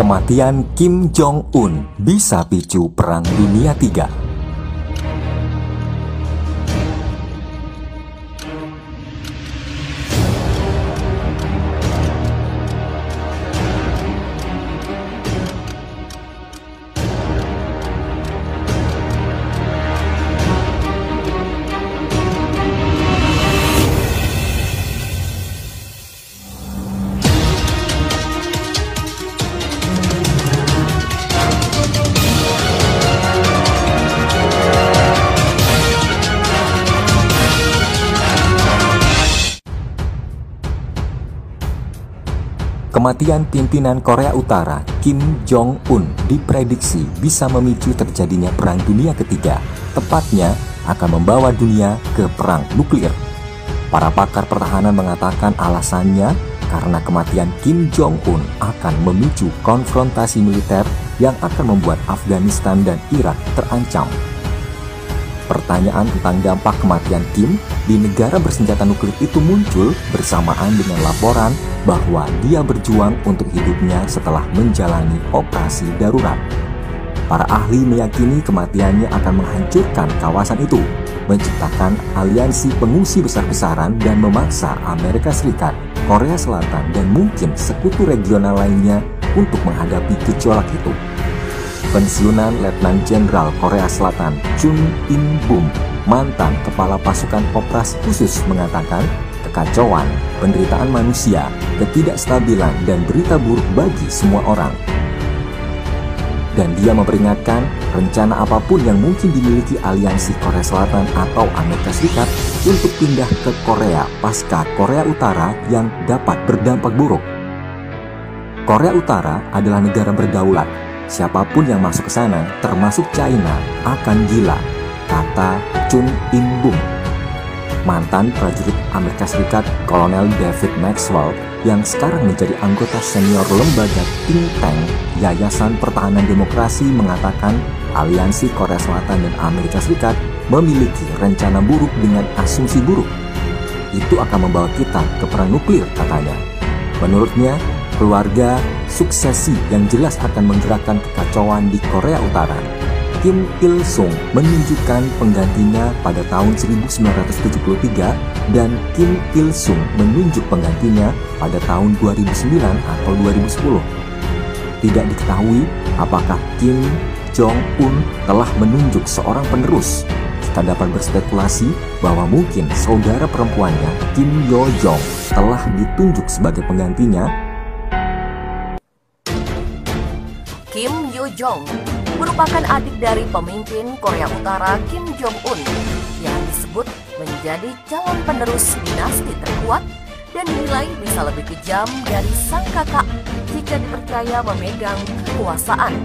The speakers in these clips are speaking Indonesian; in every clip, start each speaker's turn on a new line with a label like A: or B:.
A: Kematian Kim Jong-un bisa picu Perang Dunia III. Kematian pimpinan Korea Utara Kim Jong-un diprediksi bisa memicu terjadinya Perang Dunia Ketiga, tepatnya akan membawa dunia ke perang nuklir. Para pakar pertahanan mengatakan alasannya karena kematian Kim Jong-un akan memicu konfrontasi militer yang akan membuat Afghanistan dan Irak terancam. Pertanyaan tentang dampak kematian Kim di negara bersenjata nuklir itu muncul bersamaan dengan laporan bahwa dia berjuang untuk hidupnya setelah menjalani operasi darurat. Para ahli meyakini kematiannya akan menghancurkan kawasan itu, menciptakan aliansi pengungsi besar-besaran dan memaksa Amerika Serikat, Korea Selatan, dan mungkin sekutu regional lainnya untuk menghadapi gejolak itu. Pensiunan Letnan Jenderal Korea Selatan Chun In-bum, mantan kepala pasukan operasi khusus, mengatakan kekacauan, penderitaan manusia, ketidakstabilan, dan berita buruk bagi semua orang. Dan dia memperingatkan rencana apapun yang mungkin dimiliki aliansi Korea Selatan atau Amerika Serikat untuk pindah ke Korea pasca Korea Utara yang dapat berdampak buruk. Korea Utara adalah negara berdaulat. Siapapun yang masuk ke sana, termasuk China, akan gila, kata Chun In-bum. Mantan prajurit Amerika Serikat Kolonel David Maxwell yang sekarang menjadi anggota senior lembaga think tank Yayasan Pertahanan Demokrasi mengatakan aliansi Korea Selatan dan Amerika Serikat memiliki rencana buruk dengan asumsi buruk. Itu akan membawa kita ke perang nuklir, katanya. Menurutnya, keluarga suksesi yang jelas akan menggerakkan kekacauan di Korea Utara. Kim Il-sung menunjukkan penggantinya pada tahun 1973 dan Kim Il-sung menunjuk penggantinya pada tahun 2009 atau 2010. Tidak diketahui apakah Kim Jong-un telah menunjuk seorang penerus. Kita dapat berspekulasi bahwa mungkin saudara perempuannya Kim Yo-jong telah ditunjuk sebagai penggantinya.
B: Kim Yo-jong merupakan adik dari pemimpin Korea Utara Kim Jong-un yang disebut menjadi calon penerus dinasti terkuat dan dinilai bisa lebih kejam dari sang kakak jika dipercaya memegang kekuasaan.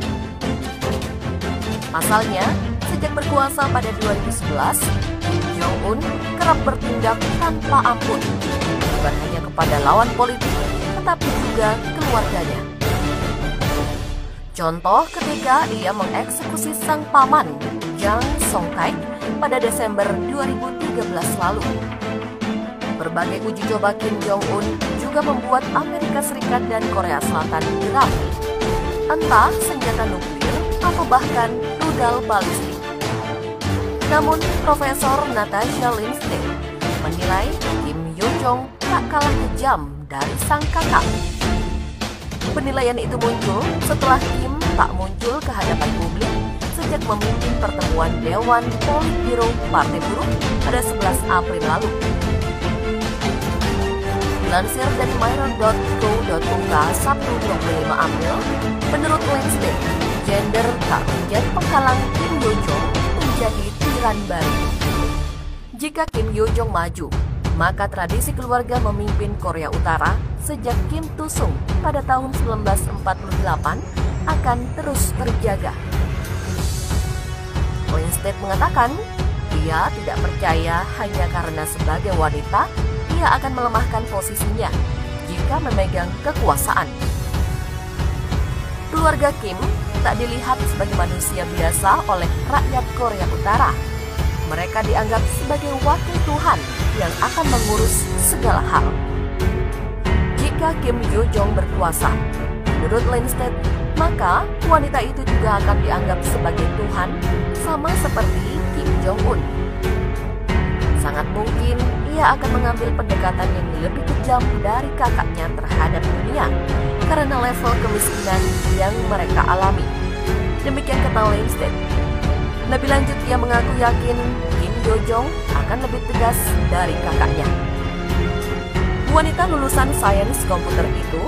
B: Pasalnya, sejak berkuasa pada 2011, Kim Jong-un kerap bertindak tanpa ampun, bukan hanya kepada lawan politik, tetapi juga keluarganya. Contoh ketika ia mengeksekusi sang paman, Jang Song-taek, pada Desember 2013 lalu. Berbagai uji coba Kim Jong-un juga membuat Amerika Serikat dan Korea Selatan geram. Entah senjata nuklir atau bahkan rudal balistik. Namun, Profesor Natasha Lindsay menilai Kim Yo-jong tak kalah kejam dari sang kakak. Penilaian itu muncul setelah Kim tak muncul ke hadapan publik sejak memimpin pertemuan Dewan Politbiro Partai Buruh pada 11 April lalu. Dilansir dari Mirror.co.uk Sabtu 25 April, menurut Wednesday, gender tak menjadi penghalang Kim Yo-jong menjadi tiran baru. Jika Kim Yo-jong maju, maka tradisi keluarga memimpin Korea Utara sejak Kim Il-sung pada tahun 1948 akan terus terjaga. Winstead mengatakan, ia tidak percaya hanya karena sebagai wanita, ia akan melemahkan posisinya jika memegang kekuasaan. Keluarga Kim tak dilihat sebagai manusia biasa oleh rakyat Korea Utara. Mereka dianggap sebagai wakil Tuhan yang akan mengurus segala hal. Jika Kim Yo-jong berkuasa, Menurut Lindsted, maka wanita itu juga akan dianggap sebagai Tuhan, sama seperti Kim Jong-un. Sangat mungkin ia akan mengambil pendekatan yang lebih kejam dari kakaknya terhadap dunia karena level kemiskinan yang mereka alami. Demikian kata Lindsted. Lebih lanjut, ia mengaku yakin Kim Yo Jong akan lebih tegas dari kakaknya. Wanita lulusan sains komputer itu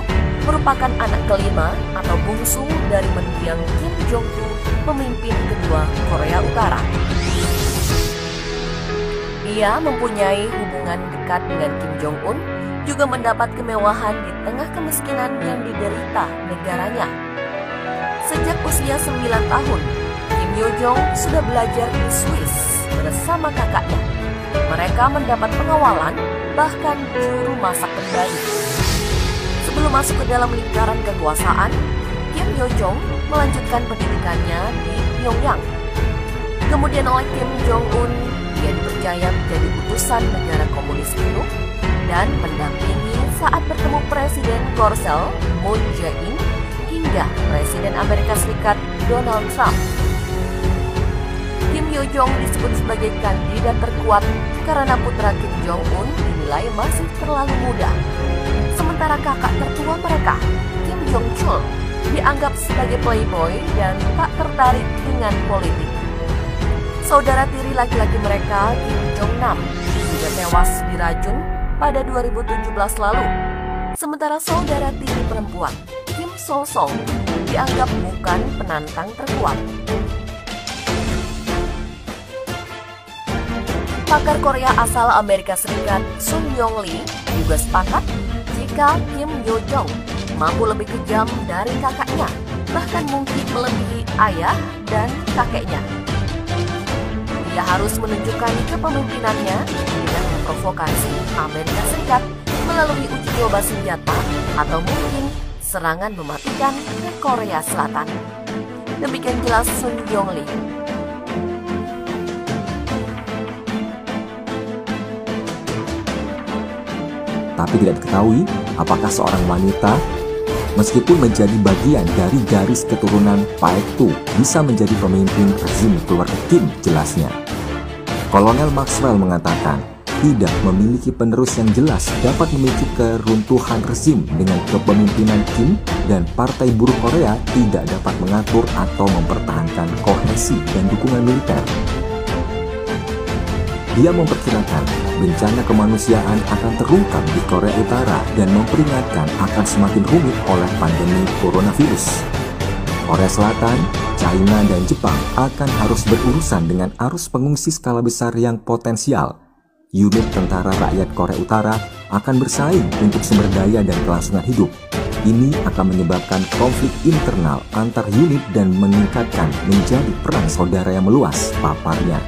B: merupakan anak kelima atau bungsu dari mendiang Kim Jong-un, pemimpin kedua Korea Utara. Ia mempunyai hubungan dekat dengan Kim Jong-un, juga mendapat kemewahan di tengah kemiskinan yang diderita negaranya. Sejak usia 9 tahun, Kim Yo Jong sudah belajar di Swiss bersama kakaknya. Mereka mendapat pengawalan, bahkan juru masak kembali. Sebelum masuk ke dalam lingkaran kekuasaan, Kim Yo Jong melanjutkan pendidikannya di Pyongyang. Kemudian oleh Kim Jong-un, dia dipercaya menjadi utusan negara komunis itu dan mendampingi saat bertemu Presiden Korsel Moon Jae-in hingga Presiden Amerika Serikat Donald Trump. Kim Yo Jong disebut sebagai kandidat terkuat karena putra Kim Jong-un dinilai masih terlalu muda. Sementara kakak tertua mereka, Kim Jong-chul, dianggap sebagai playboy dan tak tertarik dengan politik. Saudara tiri laki-laki mereka, Kim Jong-nam, juga tewas diracun pada 2017 lalu. Sementara saudara tiri perempuan, Kim So-song, dianggap bukan penantang terkuat. Pakar Korea asal Amerika Serikat Sun Yong Lee juga sepakat jika Kim Yo Jong mampu lebih kejam dari kakaknya, bahkan mungkin melebihi ayah dan kakeknya. Dia harus menunjukkan kepemimpinannya dengan memprovokasi Amerika Serikat melalui uji coba senjata atau mungkin serangan mematikan ke Korea Selatan. Demikian jelas Sun Yong Lee.
A: Tapi tidak diketahui apakah seorang wanita, meskipun menjadi bagian dari garis keturunan Paektu, bisa menjadi pemimpin rezim keluarga Kim, jelasnya. Kolonel Maxwell mengatakan, tidak memiliki penerus yang jelas dapat memicu keruntuhan rezim dengan kepemimpinan Kim, dan Partai Buruh Korea tidak dapat mengatur atau mempertahankan kohesi dan dukungan militer. Dia memperkirakan bencana kemanusiaan akan terungkap di Korea Utara dan memperingatkan akan semakin rumit oleh pandemi coronavirus. Korea Selatan, China, dan Jepang akan harus berurusan dengan arus pengungsi skala besar yang potensial. Unit tentara rakyat Korea Utara akan bersaing untuk sumber daya dan kelangsungan hidup. Ini akan menyebabkan konflik internal antar unit dan meningkatkan menjadi perang saudara yang meluas, paparnya.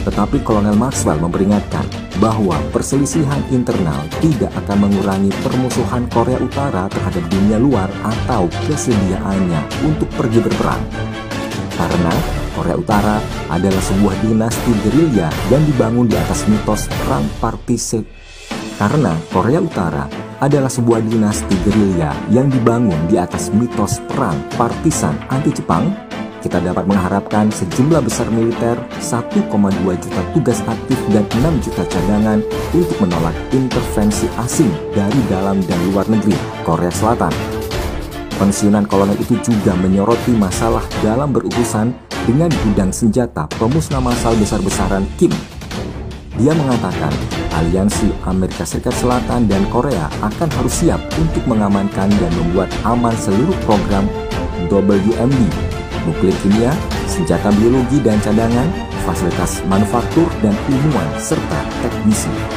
A: Tetapi Kolonel Maxwell memperingatkan bahwa perselisihan internal tidak akan mengurangi permusuhan Korea Utara terhadap dunia luar atau kesediaannya untuk pergi berperang. Karena Korea Utara adalah sebuah dinasti gerilya yang dibangun di atas mitos perang partisan. Karena Korea Utara adalah sebuah dinasti gerilya yang dibangun di atas mitos perang partisan anti-Jepang, kita dapat mengharapkan sejumlah besar militer, 1,2 juta tugas aktif dan 6 juta cadangan untuk menolak intervensi asing dari dalam dan luar negeri Korea Selatan. Pensiunan kolonel itu juga menyoroti masalah dalam berurusan dengan gudang senjata pemusnah massal besar-besaran Kim. Dia mengatakan aliansi Amerika Serikat Selatan dan Korea akan harus siap untuk mengamankan dan membuat aman seluruh program WMD, nuklir kimia, senjata biologi dan cadangan, fasilitas manufaktur dan ilmuwan, serta teknisi.